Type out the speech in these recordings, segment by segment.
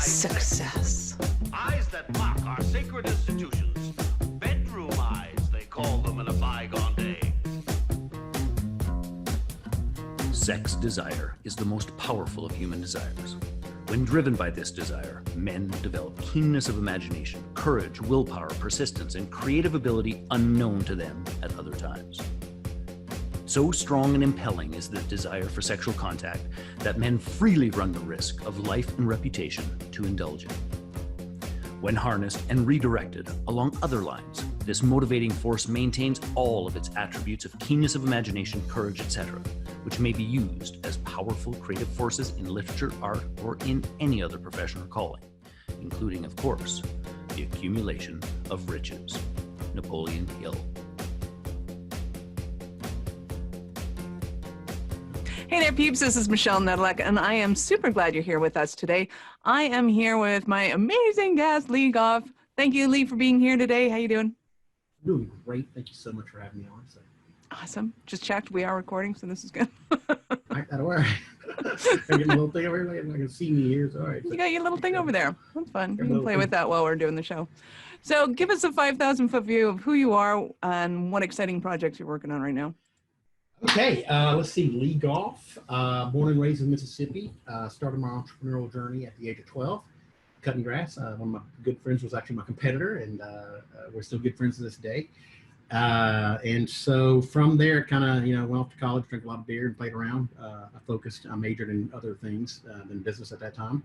Success. Eyes that mock our sacred institutions. Bedroom eyes, they call them in a bygone day. Sex desire is the most powerful of human desires. When driven by this desire, men develop keenness of imagination, courage, willpower, persistence, and creative ability unknown to them at other times. So strong and impelling is the desire for sexual contact that men freely run the risk of life and reputation to indulge in. When harnessed and redirected along other lines, this motivating force maintains all of its attributes of keenness of imagination, courage, etc., which may be used as powerful creative forces in literature, art, or in any other profession or calling, including, of course, the accumulation of riches. Napoleon Hill. Hey there, peeps. This is Michelle Nedelec, and I am super glad you're here with us today. I am here with my amazing guest, Lee Goff. Thank you, Lee, for being here today. How you doing? Doing great. Thank you so much for having me on. So. Awesome. Just checked. We are recording, so this is good. All right, that'll work. I get my little thing over here. I can see me here. So, all right. You got your little thing over there. That's fun. You can play with that while we're doing the show. So give us a 5,000-foot view of who you are and what exciting projects you're working on right now. Okay, let's see. Lee Goff, born and raised in Mississippi. Started my entrepreneurial journey at the age of 12, cutting grass. One of my good friends was actually my competitor, and we're still good friends to this day. And so from there, kind of, went off to college, drank a lot of beer, and played around. I majored in other things than business at that time.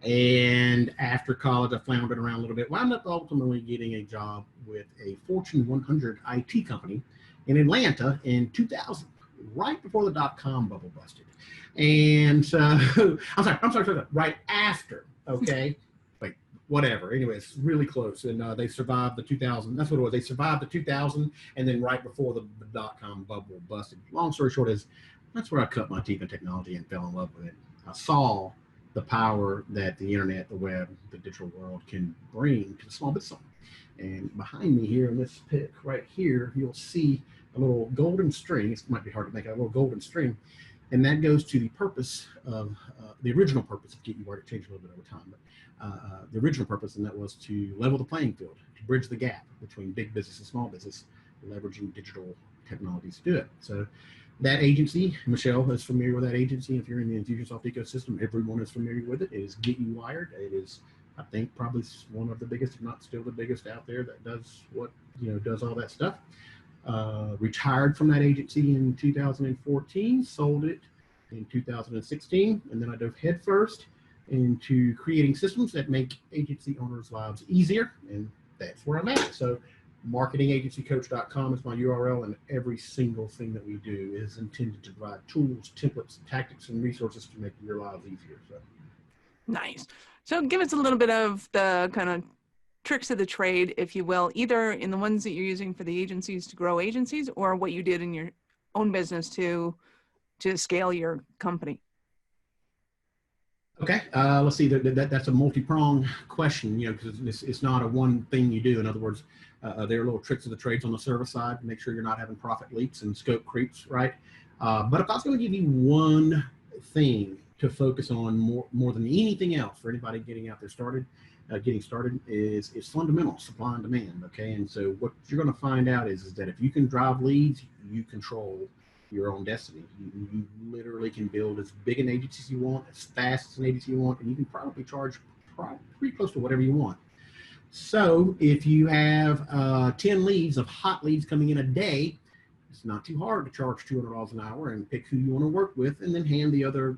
And after college, I floundered around a little bit, wound up ultimately getting a job with a Fortune 100 IT company in Atlanta in 2000, right before the dot-com bubble busted. And so, I'm sorry, right after, okay? Wait, whatever. Anyway, it's really close. And they survived the 2000, that's what it was. They survived the 2000, and then right before the dot-com bubble busted. Long story short is, that's where I cut my teeth in technology and fell in love with it. I saw the power that the internet, the web, the digital world can bring to the small business owner. And behind me here in this pic right here, you'll see a little golden string. It might be hard to make out, a little golden string. And that goes to the purpose of, the original purpose of Get You Wired. It changed a little bit over time, but the original purpose, and that was to level the playing field, to bridge the gap between big business and small business, leveraging digital technologies to do it. So that agency, Michelle is familiar with that agency. If you're in the Infusionsoft ecosystem, everyone is familiar with it. It is Get You Wired. It is, I think, probably one of the biggest, if not still the biggest out there that does what, does all that stuff. Retired from that agency in 2014, sold it in 2016, and then I dove headfirst into creating systems that make agency owners' lives easier, and that's where I'm at. So marketingagencycoach.com is my URL, and every single thing that we do is intended to provide tools, templates, tactics, and resources to make your lives easier. So. Nice. So give us a little bit of the kind of tricks of the trade, if you will, either in the ones that you're using for the agencies to grow agencies, or what you did in your own business to scale your company. Okay, let's see. That's a multi-pronged question, because it's not a one thing you do. In other words, there are little tricks of the trades on the service side to make sure you're not having profit leaks and scope creeps, right? But if I was going to give you one thing to focus on more than anything else for anybody getting started is fundamental supply and demand. Okay, and so what you're going to find out is that if you can drive leads, you control your own destiny. You literally can build as big an agency as you want, as fast as an agency you want, and you can probably charge pretty close to whatever you want. So if you have 10 leads of hot leads coming in a day, it's not too hard to charge $200 an hour and pick who you want to work with, and then hand the other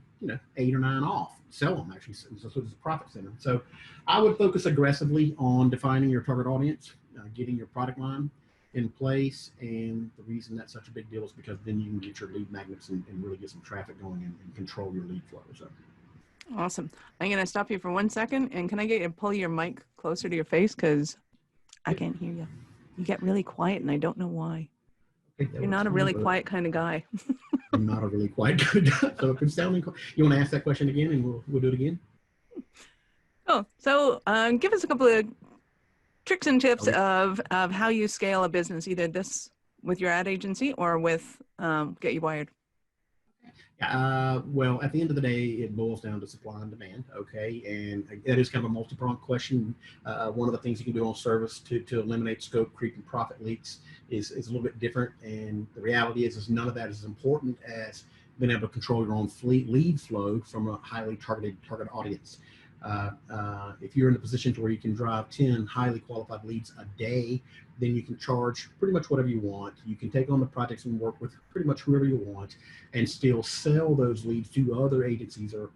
8 or 9 off. Sell them, actually. So it's a profit center. So I would focus aggressively on defining your target audience, getting your product line in place. And the reason that's such a big deal is because then you can get your lead magnets and really get some traffic going and control your lead flow. So. Awesome. I'm going to stop you for 1 second. And can I get you to pull your mic closer to your face? Because I can't hear you. You get really quiet, and I don't know why. Okay, you're not a really quiet kind of guy. I'm not a really quiet guy. So if it's sounding quiet, you want to ask that question again, and we'll do it again? Oh, so give us a couple of tricks and tips of how you scale a business, either this with your ad agency or with Get You Wired. Well, at the end of the day, it boils down to supply and demand. Okay, and that is kind of a multi-pronged question. One of the things you can do on service to eliminate scope creep and profit leaks is a little bit different. And the reality is none of that is as important as being able to control your own fleet lead flow from a highly target audience. If you're in a position to where you can drive 10 highly qualified leads a day, then you can charge pretty much whatever you want. You can take on the projects and work with pretty much whoever you want and still sell those leads to other agencies or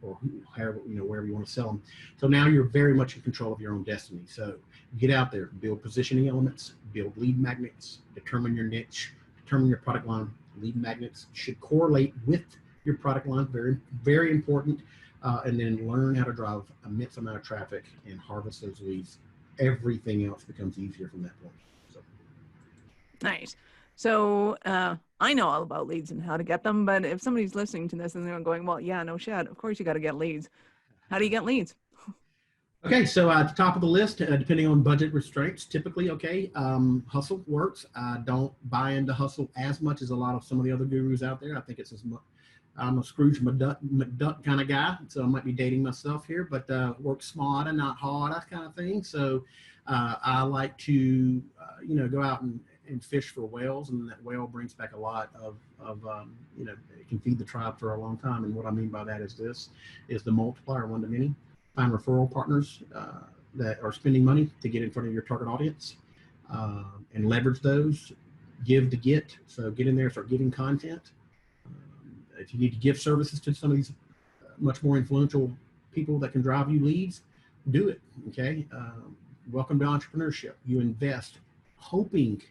however, wherever you want to sell them. So now you're very much in control of your own destiny. So get out there, build positioning elements, build lead magnets, determine your niche, determine your product line. Lead magnets should correlate with your product line, very, very important. And then learn how to drive immense amount of traffic and harvest those leads. Everything else becomes easier from that point. So. Nice. So I know all about leads and how to get them, but if somebody's listening to this and they're going, well, yeah, no shit, of course you got to get leads. How do you get leads? Okay, so at the top of the list, depending on budget restraints, typically, hustle works. Don't buy into hustle as much as a lot of some of the other gurus out there. I think it's as much. I'm a Scrooge McDuck kind of guy, so I might be dating myself here, but work smarter, not harder kind of thing. So I like to, go out and fish for whales, and that whale brings back a lot of it can feed the tribe for a long time. And what I mean by that is the multiplier one to many. Find referral partners that are spending money to get in front of your target audience and leverage those, give to get. So get in there, start giving content. If you need to give services to some of these much more influential people that can drive you leads, do it. Okay. Welcome to entrepreneurship. You invest hoping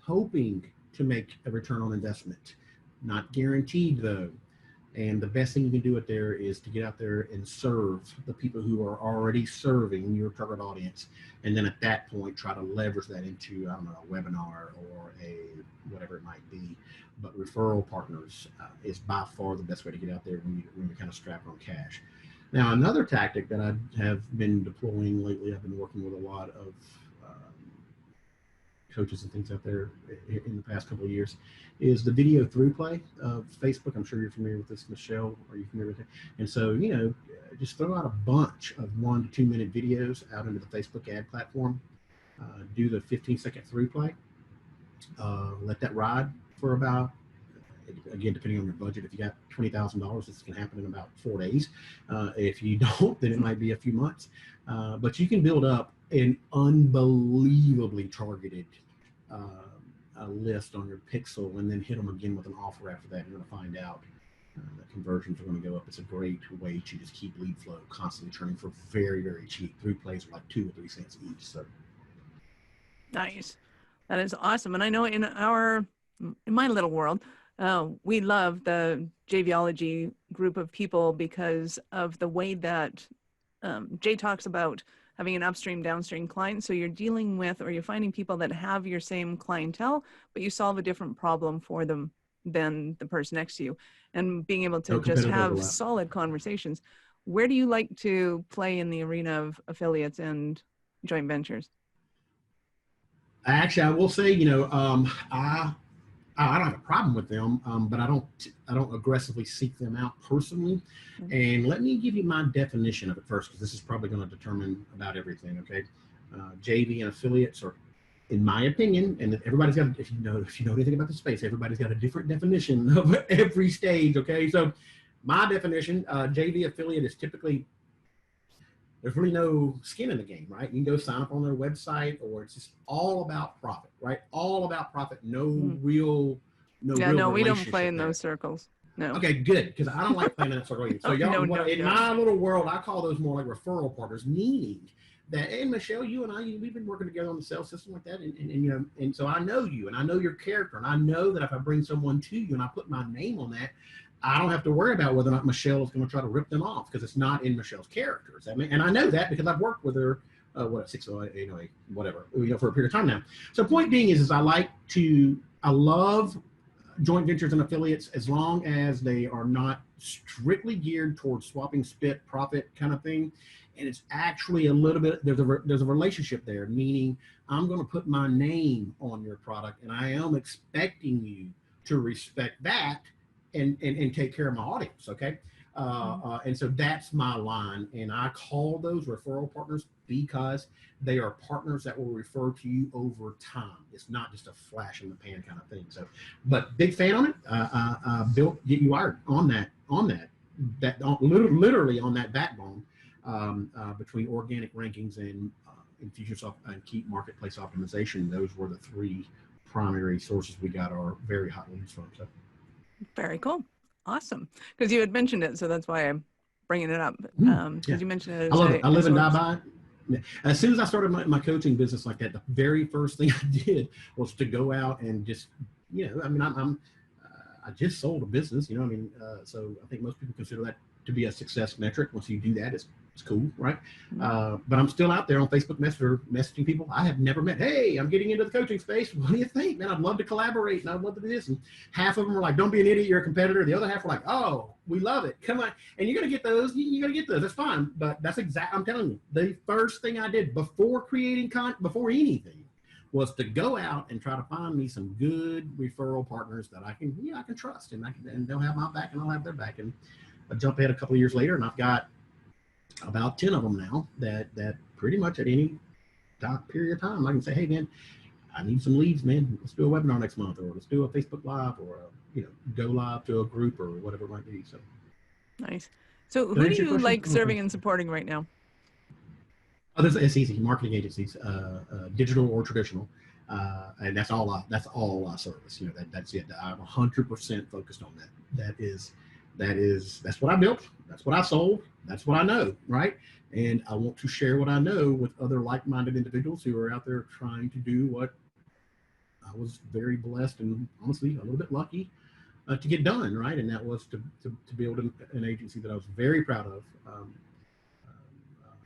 to make a return on investment, not guaranteed though. And the best thing you can do it there is to get out there and serve the people who are already serving your target audience. And then at that point, try to leverage that into, a webinar or a whatever it might be. But referral partners is by far the best way to get out there when you're kind of strapped on cash. Now, another tactic that I have been deploying lately, I've been working with a lot of coaches and things out there in the past couple of years, is the video through play of Facebook. I'm sure you're familiar with this, Michelle. Are you familiar with it? And so, just throw out a bunch of 1 to 2 minute videos out into the Facebook ad platform. Do the 15-second through play. Let that ride for about, again, depending on your budget. If you got $20,000, this can happen in about 4 days. If you don't, then it might be a few months. But you can build up an unbelievably targeted a list on your pixel and then hit them again with an offer after that. You're going to find out that conversions are going to go up. It's a great way to just keep lead flow constantly churning for very, very cheap. Through plays are like 2 or 3 cents each. So nice. That is awesome. And I know in my little world, we love the JVology group of people because of the way that Jay talks about having an upstream, downstream client. So you're dealing with, or you're finding people that have your same clientele, but you solve a different problem for them than the person next to you. And being able to just have solid conversations. Where do you like to play in the arena of affiliates and joint ventures? Actually, I will say, I don't have a problem with them, but I don't aggressively seek them out personally. Mm-hmm. And let me give you my definition of it first, because this is probably going to determine about everything. Okay, JV and affiliates are, in my opinion, and everybody's got, if you know anything about the space, everybody's got a different definition of every stage. Okay, so my definition, JV affiliate is typically, there's really no skin in the game, right? You can go sign up on their website, or it's just all about profit, right? All about profit. No real we don't play in those circles. No. Okay, good, because I don't like playing in that circle either. So in my little world, I call those more like referral partners, meaning that, hey, Michelle, you and I, we've been working together on the sales system like that, and so I know you, and I know your character, and I know that if I bring someone to you and I put my name on that, I don't have to worry about whether or not Michelle is going to try to rip them off, because it's not in Michelle's character. And I know that because I've worked with her, 6 or 8, whatever, for a period of time now. So point being is I love joint ventures and affiliates as long as they are not strictly geared towards swapping spit profit kind of thing. And it's actually a little bit, there's a relationship there, meaning I'm going to put my name on your product, and I am expecting you to respect that and take care of my audience. Okay. And so that's my line. And I call those referral partners because they are partners that will refer to you over time. It's not just a flash in the pan kind of thing. So, but big fan on it. Built Get You Wired on that, literally on that backbone between organic rankings and Infusionsoft and Keep marketplace optimization. Those were the three primary sources we got our very hot leads from. So. Very cool. Awesome. Because you had mentioned it, so that's why I'm bringing it up. Because you mentioned it. I love it. I live and die by it. Yeah. As soon as I started my coaching business like that, the very first thing I did was to go out and just, I mean, I just sold a business, so I think most people consider that to be a success metric. Once you do that, it's cool, right? But I'm still out there on Facebook Messenger messaging people I have never met. Hey, I'm getting into the coaching space. What do you think, man? I'd love to collaborate and I'd love to do this. And half of them are like, don't be an idiot, you're a competitor. The other half are like, oh, we love it. Come on. And you're going to get those. You're going to get those. That's fine. But that's I'm telling you, the first thing I did before creating before anything was to go out and try to find me some good referral partners that I can trust, and they'll have my back and I'll have their back. And I jump ahead a couple of years later, and I've got about 10 of them now that pretty much at any period of time I can say, hey man, I need some leads, man. Let's do a webinar next month, or let's do a Facebook Live, or go live to a group or whatever it might be. So nice. So who do you like serving and supporting right now? Oh, it's easy. Marketing agencies, digital or traditional, and that's all I service. That's it. I'm 100% focused on that. That's what I built. That's what I sold. That's what I know, right? And I want to share what I know with other like-minded individuals who are out there trying to do what I was very blessed and honestly a little bit lucky to get done, right? And that was to build an agency that I was very proud of.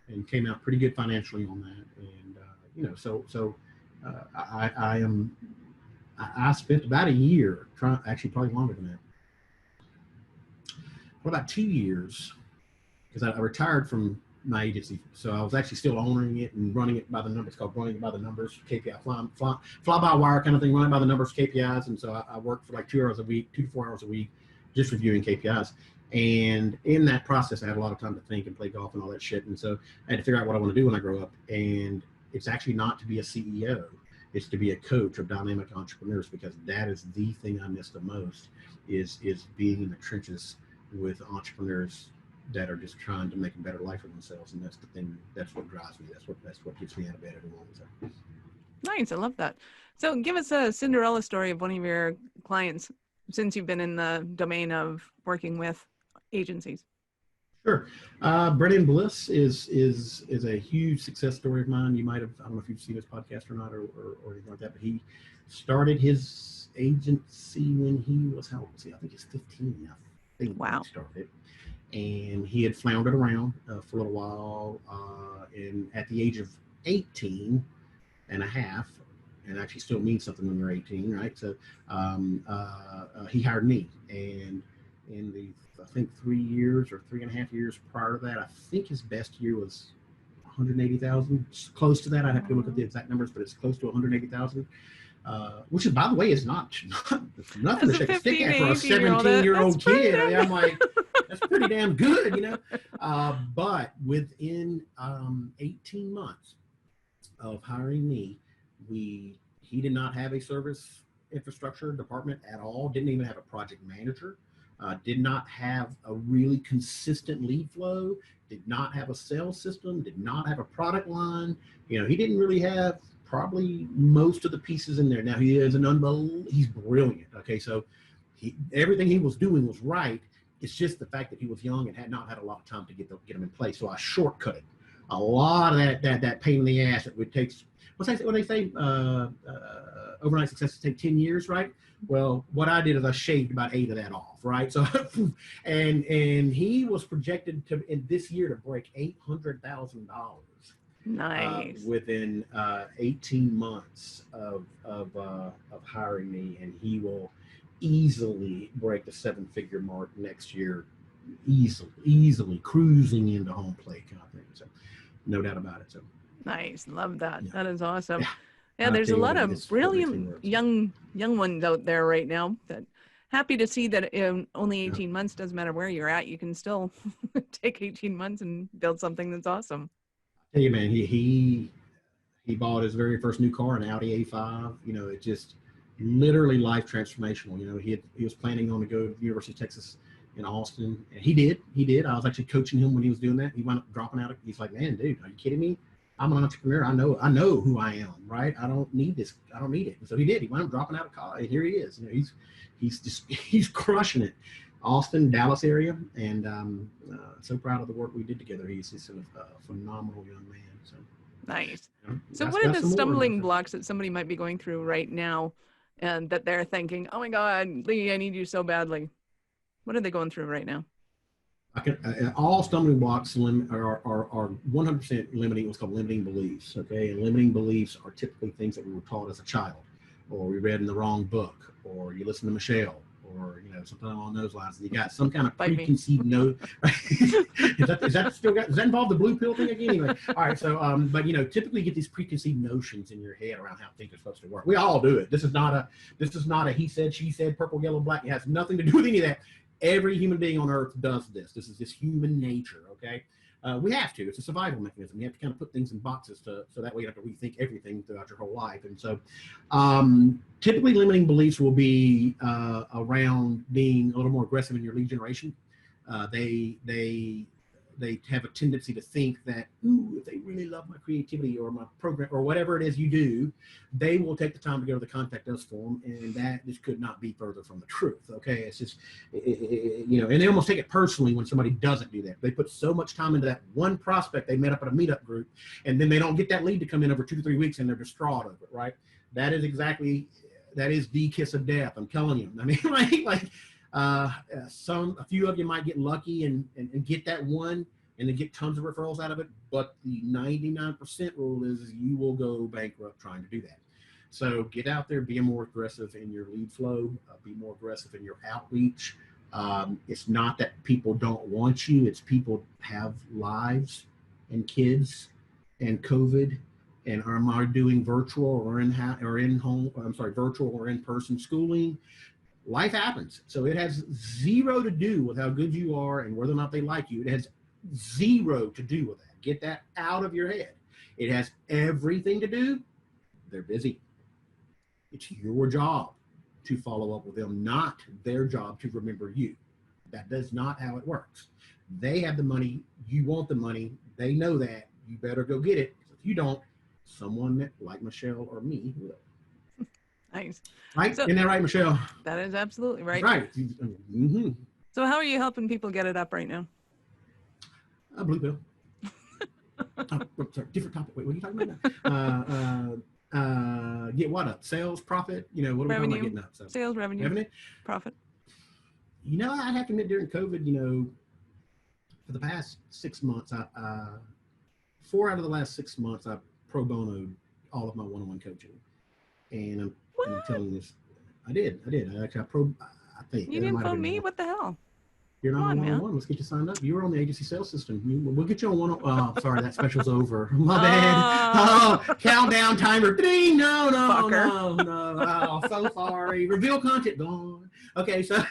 And came out pretty good financially on that, and I spent about a year actually probably longer than that, for about 2 years, because I retired from my agency, so I was actually still owning it and running it by the numbers. Called running it by the numbers, KPI, fly by wire kind of thing, running by the numbers, KPIs, and so I worked for like 2 to 4 hours a week, just reviewing KPIs. And in that process, I had a lot of time to think and play golf and all that shit. And so I had to figure out what I want to do when I grow up. And it's actually not to be a CEO. It's to be a coach of dynamic entrepreneurs, because that is the thing I miss the most is being in the trenches with entrepreneurs that are just trying to make a better life for themselves. And that's the thing. That's what drives me. That's what gets me out of bed every morning. So. Nice. I love that. So give us a Cinderella story of one of your clients since you've been in the domain of working with agencies. Sure. Brennan Bliss is a huge success story of mine. You might have, I don't know if you've seen his podcast or not, or anything like that, but he started his agency when he was, how old was he? I think he's 15. I think wow. He started, and he had floundered around for a little while, and at the age of 18 and a half, and actually still means something when you're 18, right? So he hired me, and in the, I think 3 years or 3.5 years prior to that, I think his best year was 180,000, close to that. I'd have to look at the exact numbers, but it's close to 180,000, which is, by the way, is nothing to shake a stick at for a 17-year-old kid. I mean, I'm like, that's pretty damn good, But within 18 months of hiring me, he did not have a service infrastructure department at all, didn't even have a project manager. Did not have a really consistent lead flow, did not have a sales system, did not have a product line. He didn't really have probably most of the pieces in there. Now he is he's brilliant. Okay, so everything he was doing was right. It's just the fact that he was young and had not had a lot of time to get them in place. So I shortcutted a lot of that pain in the ass that would take. What they say? Overnight success take 10 years, right? Well, what I did is I shaved about 8 of that off, right? So, and he was projected to in this year to break $800,000. Nice. Within 18 months of hiring me, and he will easily break the 7-figure mark next year, easily cruising into home plate kind of thing. So, no doubt about it. So. Nice. Love that. Yeah. That is awesome. Yeah. Yeah, there's a lot of brilliant young ones out there right now that happy to see that in only Yeah. 18 months, doesn't matter where you're at, you can still take 18 months and build something that's awesome. Tell you, man, he bought his very first new car, an Audi A5. You know, it just literally life transformational. You know, he was planning on to go to the University of Texas in Austin, and he did. I was actually coaching him when he was doing that. He wound up dropping out. He's like, man, dude, are you kidding me? I'm an entrepreneur. I know who I am, right? I don't need this. I don't need it. And so he did. He wound up dropping out of college, and here he is. You know, he's crushing it. Austin, Dallas area, and so proud of the work we did together. He's just a phenomenal young man. So. Nice. You know, So got- what are got the some more. stumbling blocks that somebody might be going through right now and that they're thinking, oh my God, Lee, I need you so badly? What are they going through right now? All stumbling blocks are 100% limiting, what's called limiting beliefs. Okay, and limiting beliefs are typically things that we were taught as a child, or we read in the wrong book, or you listen to Michelle, or something along those lines. And you got some kind of Bite me. preconceived note. Is that still got? Does that involve the blue pill thing again? Anyway, all right. So, but typically you get these preconceived notions in your head around how things are supposed to work. We all do it. This is not a he said, she said, purple, yellow, black. It has nothing to do with any of that. Every human being on earth does this. This is just human nature, okay? We have to. It's a survival mechanism. You have to kind of put things in boxes so that way you don't have to rethink everything throughout your whole life. And so typically limiting beliefs will be around being a little more aggressive in your lead generation. They have a tendency to think that, ooh, if they really love my creativity or my program or whatever it is you do, they will take the time to go to the contact us form, and that just could not be further from the truth. Okay, it's just and they almost take it personally when somebody doesn't do that. They put so much time into that one prospect they met up at a meetup group, and then they don't get that lead to come in over 2 to 3 weeks, and they're distraught over it. Right? That is the kiss of death. I'm telling you. I mean, a few of you might get lucky and get that one and then get tons of referrals out of it, but the 99% rule is you will go bankrupt trying to do that. So get out there, be more aggressive in your lead flow, be more aggressive in your outreach. It's not that people don't want you, it's people have lives and kids and COVID and are doing virtual or virtual or in-person schooling. Life happens. So it has zero to do with how good you are and whether or not they like you. It has zero to do with that. Get that out of your head. It has everything to do. They're busy. It's your job to follow up with them, not their job to remember you. That is not how it works. They have the money. You want the money. They know that. You better go get it. If you don't, someone like Michelle or me will. Nice. Right? So, isn't that right, Michelle? that is absolutely right. Right. Mm-hmm. So how are you helping people get it up right now? A blue pill. Sorry, different topic. Wait, what are you talking about now? Get what up? Sales, profit? What are we talking about getting up? So, Sales, revenue, profit. I have to admit during COVID, for the past 6 months, 4 out of the last 6 months, I pro bonoed all of my one-on-one coaching. And I'm telling you this. I did. Actually, I think. You didn't phone me? What the hell? You're not Come on on, one-on-one. Let's get you signed up. You were on the agency sales system. We'll get you on one. Sorry, that special's over. My bad. Oh, countdown timer. Ding. No. Fucker. Oh, so sorry. Reveal content gone. Okay, so,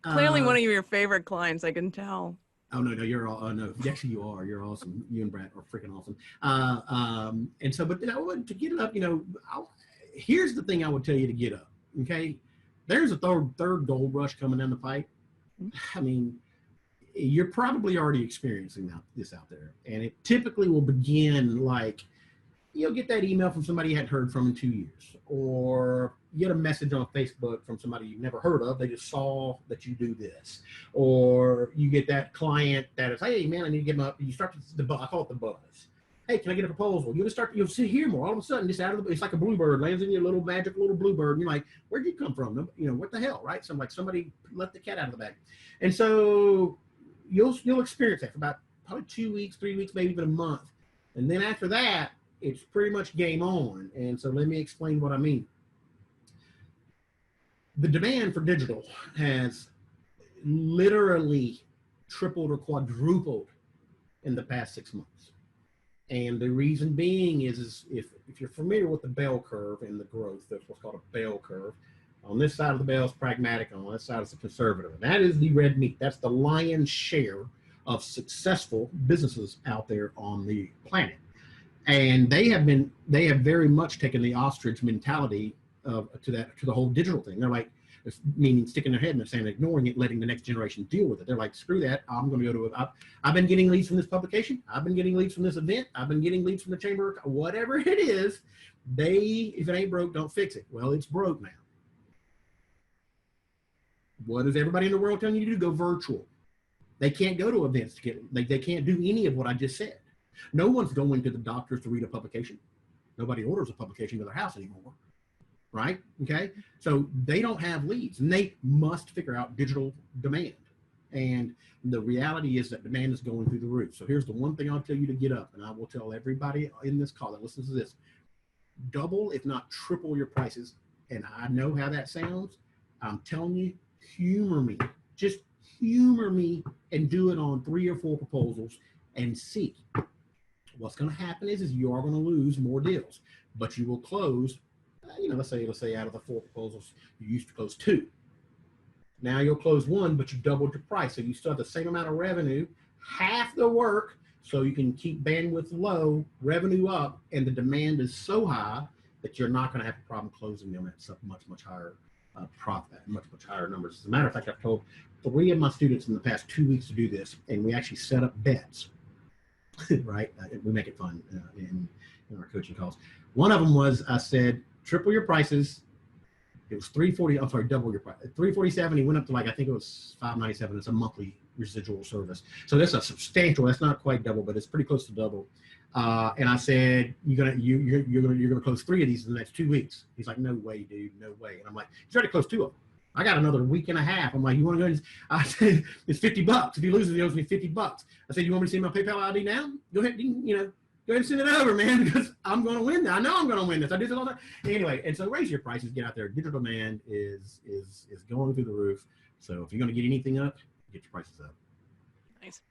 Clearly one of your favorite clients, I can tell. Oh no, you're all. Oh no, actually you are. You're awesome. You and Brad are freaking awesome. And so, but to get it up, here's the thing I would tell you to get up. Okay, there's a third gold rush coming down the pipe. I mean, you're probably already experiencing this out there, and it typically will begin like you'll get that email from somebody you hadn't heard from in 2 years, or you get a message on Facebook from somebody you've never heard of. They just saw that you do this, or you get that client that is, hey man, I need to get my. You start I call it the buzz. Hey, can I get a proposal? You'll hear more. All of a sudden, just out of it's like a bluebird lands in your little magic little bluebird, and you're like, where'd you come from? What the hell, right? So I'm like, somebody let the cat out of the bag, and so you'll experience that for about probably 2 weeks, 3 weeks, maybe even a month, and then after that, it's pretty much game on. And so let me explain what I mean. The demand for digital has literally tripled or quadrupled in the past 6 months. And the reason being is if you're familiar with the bell curve and the growth, that's what's called a bell curve. On this side of the bell is pragmatic. On this side is the conservative. And that is the red meat. That's the lion's share of successful businesses out there on the planet. And they have very much taken the ostrich mentality to the whole digital thing. They're like, meaning sticking their head in the sand, ignoring it, letting the next generation deal with it. They're like, screw that. I'm going to go to it. I've been getting leads from this publication. I've been getting leads from this event. I've been getting leads from the chamber. Whatever it is, if it ain't broke, don't fix it. Well, it's broke now. What is everybody in the world telling you to do? Go virtual. They can't go to events to get, they can't do any of what I just said. No one's going to the doctors to read a publication. Nobody orders a publication to their house anymore, right? Okay, so they don't have leads, and they must figure out digital demand. And the reality is that demand is going through the roof. So here's the one thing I'll tell you to get up, and I will tell everybody in this call that listens to this: double, if not triple, your prices. And I know how that sounds. I'm telling you, humor me. Just humor me and do it on 3 or 4 proposals and see. What's going to happen is you are going to lose more deals, but you will close, let's say out of the 4 proposals, you used to close 2. Now you'll close 1, but you doubled your price. So you still have the same amount of revenue, half the work, so you can keep bandwidth low, revenue up, and the demand is so high that you're not going to have a problem closing them at much higher profit, much higher numbers. As a matter of fact, I've told 3 of my students in the past 2 weeks to do this, and we actually set up bets. Right? We make it fun in our coaching calls. One of them was, I said, triple your prices. It was $340. I'm sorry, double your price. $347. He went up to, like, I think it was $597. It's a monthly residual service. So that's a substantial. That's not quite double, but it's pretty close to double. And I said, you're gonna close 3 of these in the next 2 weeks. He's like, no way, dude, no way. And I'm like, he's already closed 2 of them. I got another week and a half. I'm like, you want to go? I said, it's $50. If he loses, he owes me $50. I said, you want me to see my PayPal ID now? Go ahead, go ahead and send it over, man, because I'm going to win this. I know I'm going to win this. I do this all the time. Anyway, and so raise your prices, get out there. Digital demand is going through the roof. So if you're going to get anything up, get your prices up. Nice.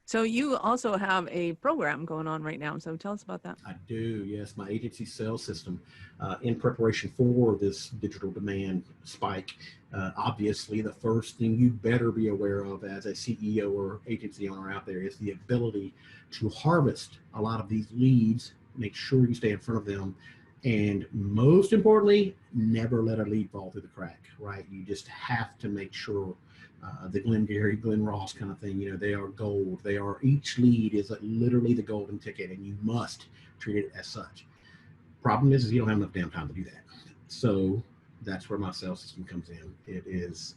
So you also have a program going on right now. So tell us about that. I do, yes. My agency sales system in preparation for this digital demand spike. Obviously, the first thing you better be aware of as a CEO or agency owner out there is the ability to harvest a lot of these leads, make sure you stay in front of them, and most importantly, never let a lead fall through the crack, right? You just have to make sure the Glenn Gary, Glenn Ross kind of thing, they are gold. Each lead is literally the golden ticket, and you must treat it as such. Problem is you don't have enough damn time to do that. So that's where my sales system comes in. It is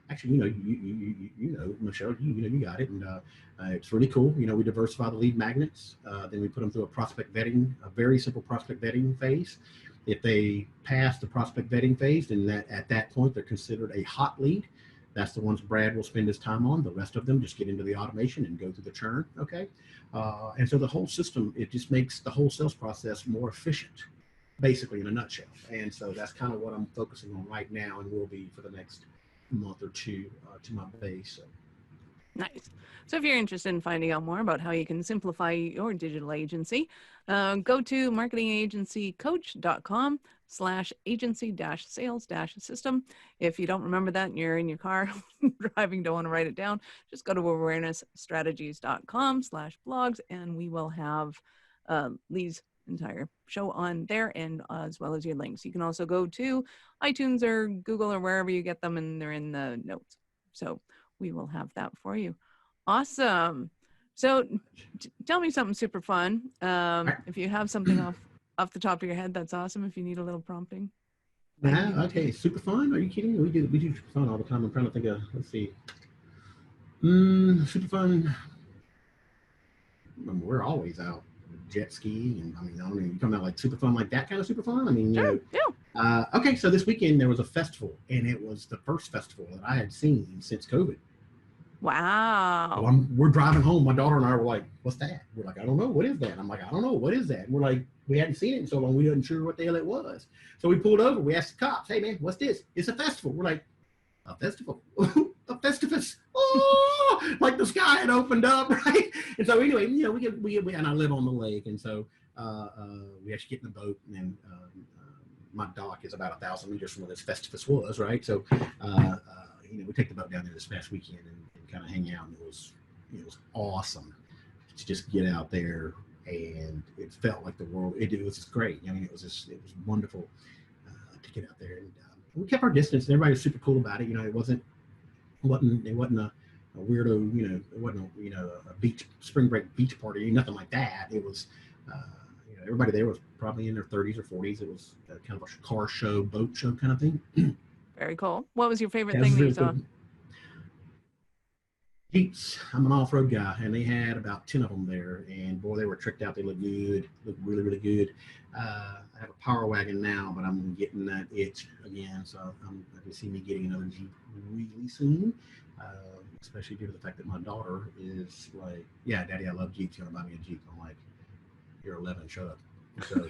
actually, Michelle, you got it, and it's really cool. We diversify the lead magnets, then we put them through a prospect vetting, a very simple prospect vetting phase. If they pass the prospect vetting phase, then at that point they're considered a hot lead. That's the ones Brad will spend his time on. The rest of them just get into the automation and go through the churn, okay? And so the whole system, it just makes the whole sales process more efficient, basically, in a nutshell. And so that's kind of what I'm focusing on right now, and will be for the next month or 2 to my base. So. Nice. So if you're interested in finding out more about how you can simplify your digital agency, go to marketingagencycoach.com/agency-sales-system. If you don't remember that and you're in your car driving, don't want to write it down, just go to awarenessstrategies.com/blogs, and we will have Lee's entire show on there, and as well as your links. You can also go to iTunes or Google or wherever you get them, and they're in the notes. So we will have that for you. Awesome. So tell me something super fun. If you have something off the top of your head, that's awesome. If you need a little prompting. Okay, super fun. Are you kidding? We do super fun all the time. I'm trying to think of, let's see. Super fun. We're always out jet skiing, and I don't mean, you talking about like super fun, like that kind of super fun? Sure, yeah. Okay, so this weekend there was a festival, and it was the first festival that I had seen since COVID. Wow. So we're driving home. My daughter and I were like, what's that? We're like, I don't know. What is that? I'm like, I don't know. What is that? And we're like, we hadn't seen it in so long. We wasn't sure what the hell it was. So we pulled over. We asked the cops, hey, man, what's this? It's a festival. We're like, a festival? A festivus? Oh, like the sky had opened up, right? And so anyway, we and I live on the lake. And so we actually get in the boat, and then my dock is about 1,000 meters from where this Festivus was, right? So, we take the boat down there this past weekend and kind of hang out, and it was awesome to just get out there, and it felt like the world. It was just great. I mean, it was wonderful to get out there, and we kept our distance, and everybody was super cool about it. It wasn't a weirdo, it wasn't a beach spring break beach party, nothing like that. It was, everybody there was probably in their 30s or 40s. It was kind of a car show, boat show kind of thing. Very cool. What was your favorite Yeah, thing that you saw? Jeeps. I'm an off-road guy, and they had about 10 of them there, and boy, they were tricked out. They looked good, looked really, really good. I have a Power Wagon now, but I'm getting that itch again, so I can see me getting another Jeep really soon, especially due to the fact that my daughter is like, yeah, Daddy, I love Jeeps. You're gonna buy me a Jeep. I'm like, you're 11, shut up. So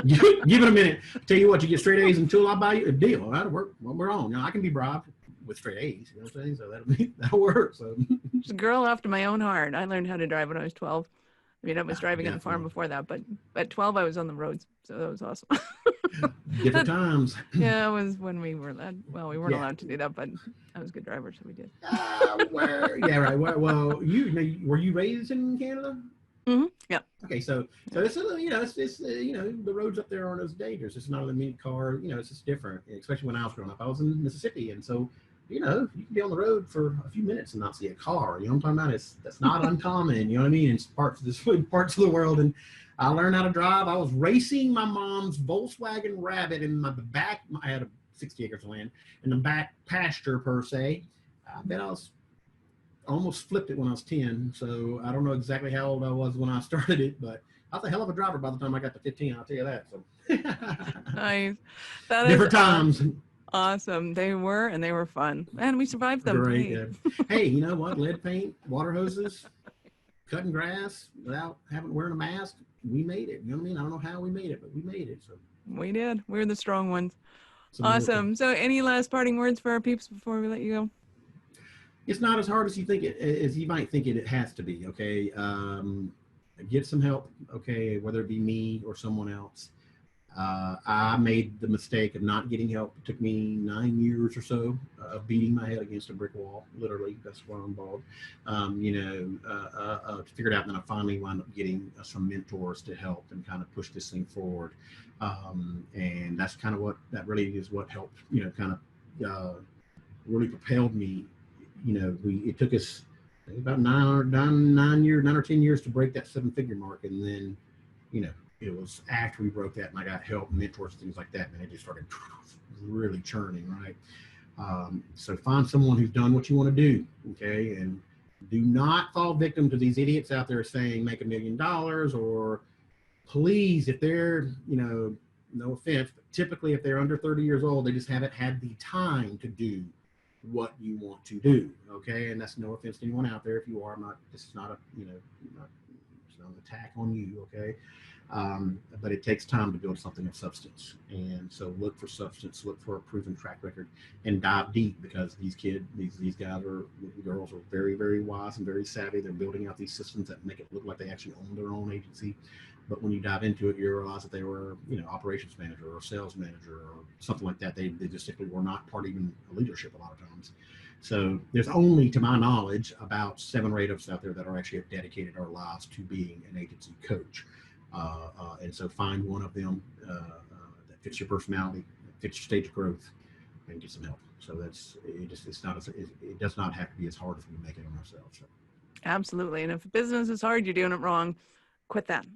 give it a minute. Tell you what, you get straight A's until I buy you a deal. That'll work. Well, we're on. I can be bribed with straight A's. You know what I'm saying? So that'll work. So Just a girl after my own heart. I learned how to drive when I was 12. I mean, I was driving on the farm before that, but at 12 I was on the roads, so that was awesome. Different times. Yeah, it was when we were allowed. Well, we weren't allowed to do that, but I was a good driver, so we did. Yeah, right. Well, were you raised in Canada? Mm-hmm. Yeah. Okay, so it's the roads up there aren't as dangerous. It's not a mini car. It's just different. Especially when I was growing up, I was in Mississippi, and so you can be on the road for a few minutes and not see a car. You know what I'm talking about? That's not uncommon. You know what I mean? In parts of the world, and I learned how to drive. I was racing my mom's Volkswagen Rabbit in my back. I had 60 acres of land in the back pasture per se. I bet I almost flipped it when I was 10. So I don't know exactly how old I was when I started it, but I was a hell of a driver by the time I got to 15. I'll tell you that. So Nice. Different times. Awesome. They were, and they were fun. And we survived them. Great. Yeah. Hey, you know what? Lead paint, water hoses, cutting grass without wearing a mask. We made it. You know what I mean? I don't know how we made it, but we made it. So we did. We're the strong ones. Awesome. So any last parting words for our peeps before we let you go? It's not as hard as you might think it has to be. Okay. Get some help. Okay. Whether it be me or someone else. I made the mistake of not getting help. It took me 9 years or so of beating my head against a brick wall. Literally, that's why I'm bald. To figure it out, and then I finally wound up getting some mentors to help and kind of push this thing forward. And that's kind of that really is what helped. Kind of really propelled me. It took us about 9 or 10 years to break that 7-figure mark, and then, it was after we broke that and I got help, mentors, things like that, and it just started really churning, right? So find someone who's done what you want to do, okay? And do not fall victim to these idiots out there saying make $1 million, or please, if they're, no offense, but typically if they're under 30 years old, they just haven't had the time to do what you want to do, okay? And that's no offense to anyone out there. If you are this is not it's not an attack on you, okay? But it takes time to build something of substance. And so look for substance, look for a proven track record, and dive deep, because these guys or girls are very, very wise and very savvy. They're building out these systems that make it look like they actually own their own agency. But when you dive into it, you realize that they were, operations manager or sales manager or something like that. They just simply were not part of even leadership a lot of times. So there's only, to my knowledge, about 7 or 8 of us out there that are actually have dedicated our lives to being an agency coach. And so find one of them that fits your personality, fits your stage of growth, and get some help. So it does not have to be as hard as we make it on ourselves. So. Absolutely. And if business is hard, you're doing it wrong, quit that.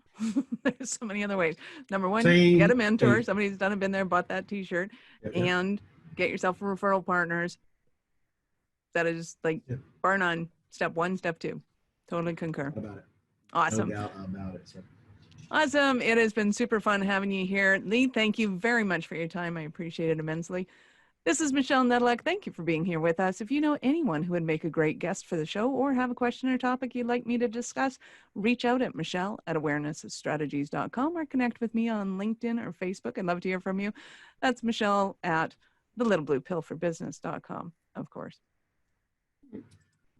There's so many other ways. Number one, get a mentor. Somebody who's been there, bought that t-shirt, and get yourself referral partners. That is bar none. Step 1, step 2. Totally concur. About it. Awesome. No doubt about it. So. Awesome. It has been super fun having you here. Lee, thank you very much for your time. I appreciate it immensely. This is Michelle Nedelec. Thank you for being here with us. If you know anyone who would make a great guest for the show, or have a question or topic you'd like me to discuss, reach out at michelle@awarenessstrategies.com or connect with me on LinkedIn or Facebook. I'd love to hear from you. That's Michelle at thelittlebluepillforbusiness.com, of course. Bye,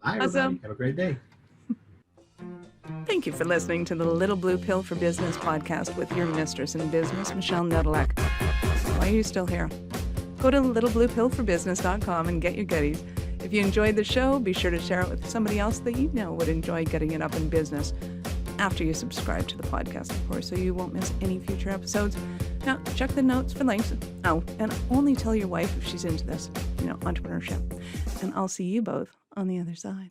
everybody. Awesome. Have a great day. Thank Thank you for listening to the Little Blue Pill for Business podcast with your mistress in business, Michelle Nedelec. Why are you still here? Go to littlebluepillforbusiness.com and get your goodies. If you enjoyed the show, be sure to share it with somebody else that you know would enjoy getting it up in business after you subscribe to the podcast, of course, so you won't miss any future episodes. Now, check the notes for links. Oh, and only tell your wife if she's into this, entrepreneurship. And I'll see you both on the other side.